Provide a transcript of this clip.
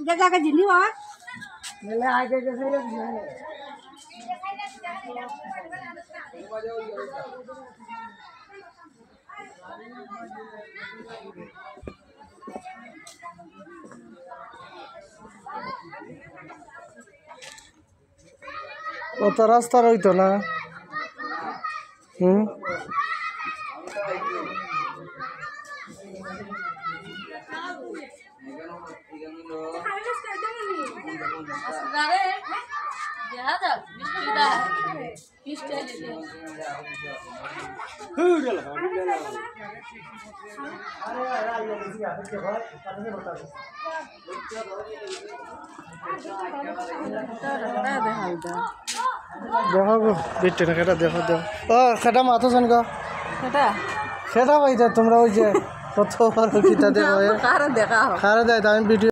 জায়গা জিনি হয় ও তো রাস্তা রইতো না দেখো গো বিট্টু না খেটা দেখো দেখো ও খেটা মাথো শোন গো খেটা পাইতা তোমরা ওই যে কত কিতা দেখো দেখা খারে দেয় আমি ভিডিও